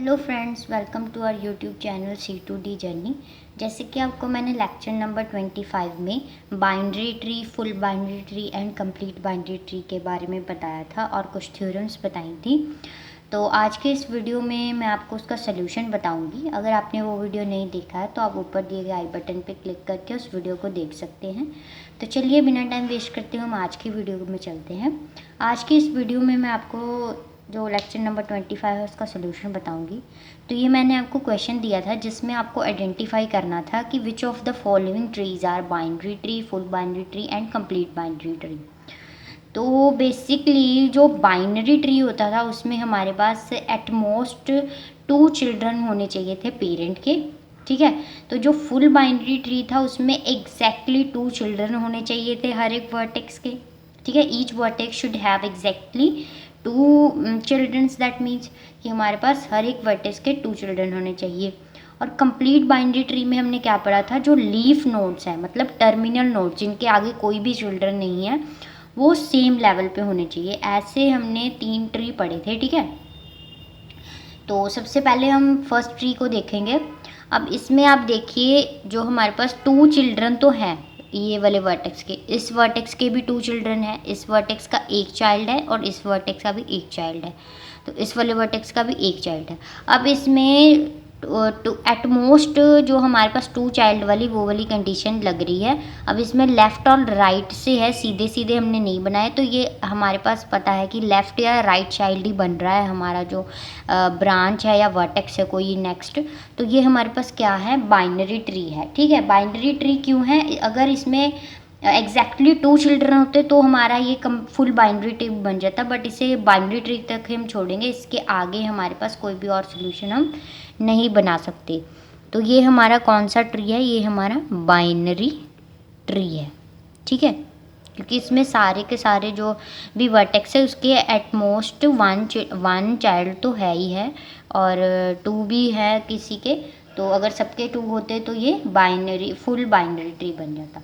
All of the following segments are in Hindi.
Hello friends, welcome to our YouTube channel C2D journey. जैसे कि आपको मैंने लेक्चर नंबर 25 में binary tree, full binary tree and complete binary tree के बारे में बताया था और कुछ थ्योरम्स बताई थी। तो आज के इस वीडियो में मैं आपको उसका सलूशन बताऊंगी। अगर आपने वो वीडियो नहीं देखा है तो आप ऊपर दिए गए आई बटन पर क्लिक करके उस वीडियो को देख सकते हैं। तो चलिए बिना टाइम वेस्ट करते हुए हम आज की वीडियो में चलते हैं। आज की इस वीडियो में मैं आपको जो लेक्चर नंबर 25 है उसका सोल्यूशन बताऊंगी। तो ये मैंने आपको क्वेश्चन दिया था जिसमें आपको आइडेंटिफाई करना था कि which of the following trees are binary tree, full binary tree and complete binary tree. तो बेसिकली जो बाइनरी ट्री होता था उसमें हमारे पास एटमोस्ट 2 चिल्ड्रन होने चाहिए थे पेरेंट के, ठीक है। तो जो फुल बाइनरी ट्री था उसमें एग्जैक्टली 2 चिल्ड्रन होने चाहिए थे हर एक वर्टेक्स के, ठीक है। Each vertex should have exactly 2 childrens. That means कि हमारे पास हर एक वर्टेक्स के 2 चिल्ड्रन होने चाहिए। और कंप्लीट बाइनरी ट्री में हमने क्या पढ़ा था, जो लीफ नोड्स हैं मतलब टर्मिनल नोड्स जिनके आगे कोई भी चिल्ड्रन नहीं है वो सेम लेवल पे होने चाहिए। ऐसे हमने 3 ट्री पढ़े थे, ठीक है। तो सबसे पहले हम फर्स्ट ट्री को देखेंगे। अब इसमें आप देखिए जो हमारे पास 2 चिल्ड्रन तो हैं ये वाले वर्टेक्स के, इस वर्टेक्स के भी 2 चिल्ड्रन है, इस वर्टेक्स का एक चाइल्ड है और इस वर्टेक्स का भी एक चाइल्ड है। तो इस वाले वर्टेक्स का भी एक चाइल्ड है। अब इसमें एटमोस्ट जो हमारे पास 2 चाइल्ड वाली वो वाली कंडीशन लग रही है। अब इसमें लेफ़्ट और राइट से है, सीधे सीधे हमने नहीं बनाए। तो ये हमारे पास पता है कि लेफ़्ट या राइट चाइल्ड ही बन रहा है हमारा जो ब्रांच है या वर्टेक्स है कोई नेक्स्ट। तो ये हमारे पास क्या है, बाइनरी ट्री है, ठीक है। बाइनरी ट्री क्यों है, अगर इसमें एग्जैक्टली 2 चिल्ड्रन होते तो हमारा ये फुल बाइनरी ट्री बन जाता, बट इसे बाइनरी ट्री तक हम छोड़ेंगे। इसके आगे हमारे पास कोई भी और सोल्यूशन हम नहीं बना सकते। तो ये हमारा कौन सा ट्री है, ये हमारा बाइनरी ट्री है, ठीक है। क्योंकि इसमें सारे के सारे जो भी वर्टेक्स है उसके एटमोस्ट 1 चाइल्ड तो है ही है और 2 भी है किसी के। तो अगर सबके 2 होते तो ये बाइनरी फुल बाइनरी ट्री बन जाता।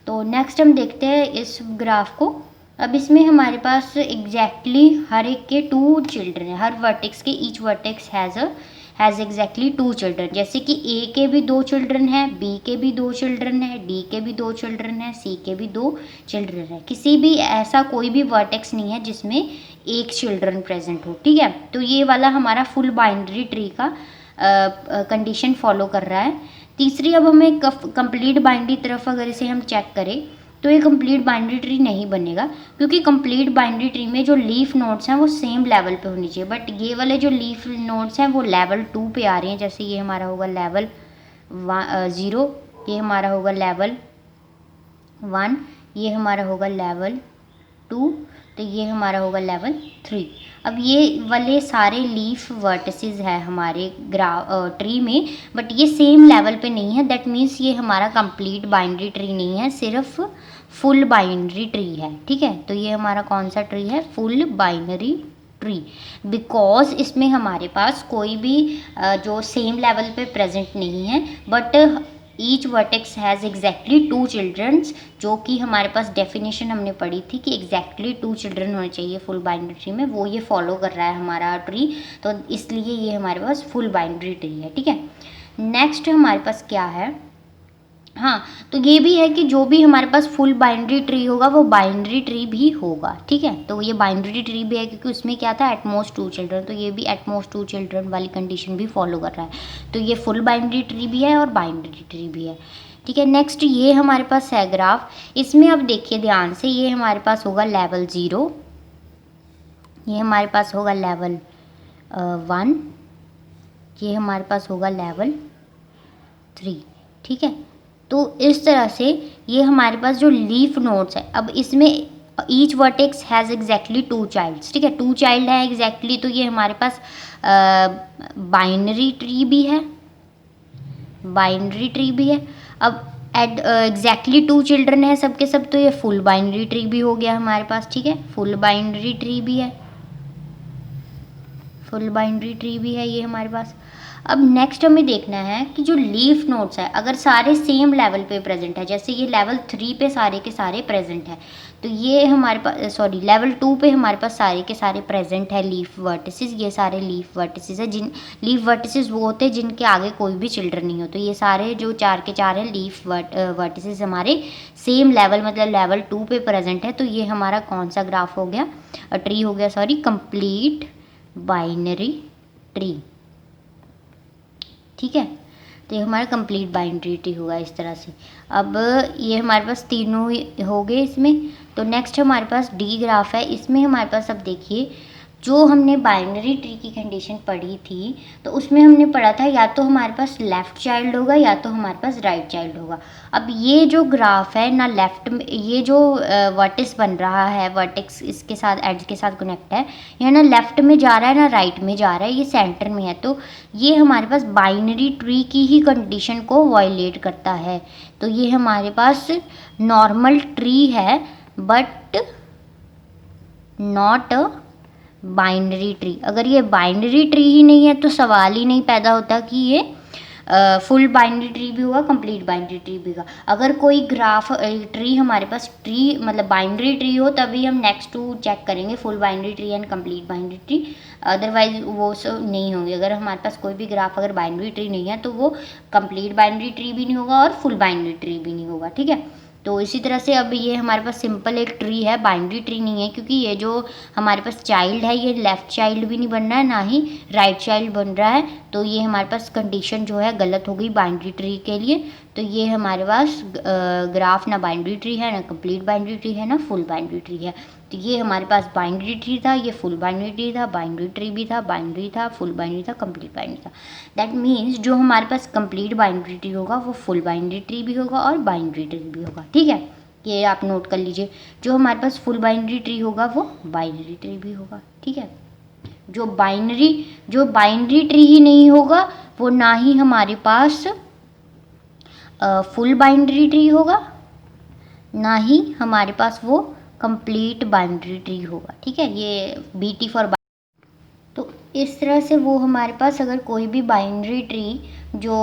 तो नेक्स्ट हम देखते हैं इस ग्राफ को। अब इसमें हमारे पास एग्जैक्टली हर एक के 2 चिल्ड्रन है, हर वर्टेक्स के each vertex has exactly 2 children. जैसे कि ए के भी 2 चिल्ड्रन है, बी के भी 2 चिल्ड्रन है, डी के भी 2 चिल्ड्रन है, सी के भी 2 चिल्ड्रन है। किसी भी ऐसा कोई भी वर्टेक्स नहीं है जिसमें एक चिल्ड्रन प्रेजेंट हो, ठीक है। तो ये वाला हमारा फुल बाइनरी ट्री का कंडीशन फॉलो कर रहा है। तीसरी, अब हमें कंप्लीट बाइनरी तरफ अगर इसे हम चेक करें तो ये कंप्लीट बाइनरी ट्री नहीं बनेगा, क्योंकि कंप्लीट बाइनरी ट्री में जो लीफ नोड्स हैं वो सेम लेवल पे होनी चाहिए। बट ये वाले जो लीफ नोड्स हैं वो लेवल 2 पे आ रहे हैं। जैसे ये हमारा होगा लेवल 0, ये हमारा होगा लेवल 1, ये हमारा होगा लेवल 2, तो ये हमारा होगा लेवल 3। अब ये वाले सारे लीफ वर्टिसेस है हमारे ट्री में, बट ये सेम लेवल पे नहीं है। दैट मीन्स ये हमारा कंप्लीट बाइनरी ट्री नहीं है, सिर्फ फुल बाइनरी ट्री है, ठीक है। तो ये हमारा कौन सा ट्री है, फुल बाइनरी ट्री। बिकॉज इसमें हमारे पास कोई भी जो सेम लेवल पे प्रेजेंट नहीं है, but each vertex has exactly 2 childrens, जो कि हमारे पास डेफिनेशन हमने पढ़ी थी कि एग्जैक्टली 2 चिल्ड्रन होने चाहिए फुल बाइनरी ट्री में, वो ये फॉलो कर रहा है हमारा ट्री। तो इसलिए ये हमारे पास फुल बाइनरी ट्री है, ठीक है। नेक्स्ट हमारे पास क्या है, हाँ, तो ये भी है कि जो भी हमारे पास फुल बाइनरी ट्री होगा वो बाइनरी ट्री भी होगा, ठीक है। तो ये बाइनरी ट्री भी है क्योंकि उसमें क्या था, एटमोस्ट 2 चिल्ड्रन। तो ये भी एटमोस्ट 2 चिल्ड्रन वाली कंडीशन भी फॉलो कर रहा है। तो ये फुल बाइनरी ट्री भी है और बाइनरी ट्री भी है, ठीक है। नेक्स्ट ये हमारे पास है ग्राफ। इसमें अब देखिए ध्यान से, ये हमारे पास होगा लेवल 0, ये हमारे पास होगा लेवल 1, ये हमारे पास होगा लेवल 3, ठीक है। तो इस तरह से ये हमारे पास जो लीफ नोड्स है, अब इसमें each vertex has exactly 2 childs, ठीक है। 2 चाइल्ड है एग्जैक्टली, तो ये हमारे पास बाइनरी ट्री भी है, बाइनरी ट्री भी है। अब एग्जैक्टली 2 चिल्ड्रन है सबके सब, तो ये फुल बाइनरी ट्री भी हो गया हमारे पास, ठीक है। फुल बाइनरी ट्री भी है, फुल बाइनरी ट्री भी है ये हमारे पास। अब नेक्स्ट हमें देखना है कि जो लीफ नोड्स है अगर सारे सेम लेवल पे प्रेजेंट है, जैसे ये लेवल 3 पे सारे के सारे प्रेजेंट है, तो ये हमारे पास सॉरी लेवल 2 पे हमारे पास सारे के सारे प्रेजेंट है लीफ वर्टिसेस। ये सारे लीफ वर्टिसेस है, जिन लीफ वर्टिसेस वो होते हैं जिनके आगे कोई भी चिल्ड्रन नहीं हो। तो ये सारे जो 4 के 4 है लीफ वर्टिसेस हमारे सेम लेवल मतलब लेवल 2 पे प्रेजेंट है। तो ये हमारा कौन सा ग्राफ हो गया, ट्री हो गया, सॉरी कंप्लीट बाइनरी ट्री। ठीक है, तो ये हमारा कंप्लीट बाइनरी ट्री होगा इस तरह से। अब ये हमारे पास तीनों हो गए इसमें। तो नेक्स्ट हमारे पास डी ग्राफ है, इसमें हमारे पास अब देखिए जो हमने बाइनरी ट्री की कंडीशन पढ़ी थी तो उसमें हमने पढ़ा था या तो हमारे पास लेफ़्ट चाइल्ड होगा या तो हमारे पास राइट चाइल्ड होगा। अब ये जो ग्राफ है ना लेफ़्ट में, ये जो वर्टिस बन रहा है, वर्टेक्स इसके साथ एड्ज के साथ कनेक्ट है, ये ना लेफ़्ट में जा रहा है ना राइट में जा रहा है, ये सेंटर में है। तो ये हमारे पास बाइनरी ट्री की ही कंडीशन को वायलेट करता है। तो ये हमारे पास नॉर्मल ट्री है but not a binary tree. अगर ये बाइनरी ट्री ही नहीं है तो सवाल ही नहीं पैदा होता कि ये फुल बाइनरी ट्री भी होगा, कंप्लीट बाइनरी ट्री भी होगा। अगर कोई ग्राफ ट्री हमारे पास ट्री मतलब बाइनरी ट्री हो तभी हम नेक्स्ट टू चेक करेंगे full binary tree and complete binary tree, otherwise वो सब नहीं होंगे। अगर हमारे पास कोई भी ग्राफ अगर बाइनरी ट्री नहीं है तो वो कंप्लीट बाइनरी ट्री भी नहीं होगा और फुल बाइनरी ट्री भी नहीं होगा। ठीक है, तो इसी तरह से अब ये हमारे पास सिंपल एक ट्री है, बाइनरी ट्री नहीं है, क्योंकि ये जो हमारे पास चाइल्ड है ये लेफ़्ट चाइल्ड भी नहीं बन रहा है ना ही राइट चाइल्ड बन रहा है। तो ये हमारे पास कंडीशन जो है गलत हो गई बाइनरी ट्री के लिए। तो ये हमारे पास ग्राफ ना बाइनरी ट्री है ना कंप्लीट बाइनरी ट्री है ना फुल बाइनरी ट्री है। तो ये हमारे पास बाइनरी ट्री था, ये फुल बाइनरी ट्री था, बाइनरी ट्री भी था, बाइनरी था, फुल बाइनरी था, कंप्लीट बाइनरी था। दैट मीन्स जो हमारे पास कंप्लीट बाइनरी ट्री होगा वो फुल बाइनरी ट्री भी होगा और बाइनरी ट्री भी होगा। ठीक है, ये आप नोट कर लीजिए। जो हमारे पास फुल बाइनरी ट्री होगा वो बाइनरी ट्री भी होगा। ठीक है, जो बाइनरी ट्री ही नहीं होगा वो ना ही हमारे पास फुल बाइनरी ट्री होगा ना ही हमारे पास वो कंप्लीट बाइनरी ट्री होगा। ठीक है, ये BT फॉर तो इस तरह से वो हमारे पास अगर कोई भी बाइनरी ट्री जो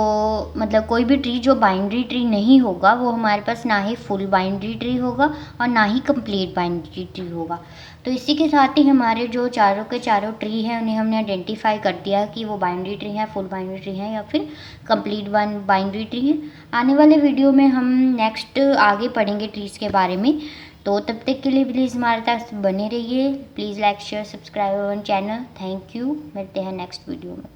मतलब कोई भी ट्री जो बाइनरी ट्री नहीं होगा वो हमारे पास ना ही फुल बाइनरी ट्री होगा और ना ही कंप्लीट बाइनरी ट्री होगा। तो इसी के साथ ही हमारे जो चारों के चारों ट्री हैं उन्हें हमने आइडेंटिफाई कर दिया कि वो बाइनरी ट्री है, फुल बाइनरी ट्री है या फिर कंप्लीट बाइनरी ट्री है। आने वाले वीडियो में हम नेक्स्ट आगे पढ़ेंगे ट्रीज़ के बारे में। तो तब तक के लिए प्लीज़ हमारे साथ बने रहिए। Please like share subscribe our channel. Thank you, मिलते हैं नेक्स्ट वीडियो में।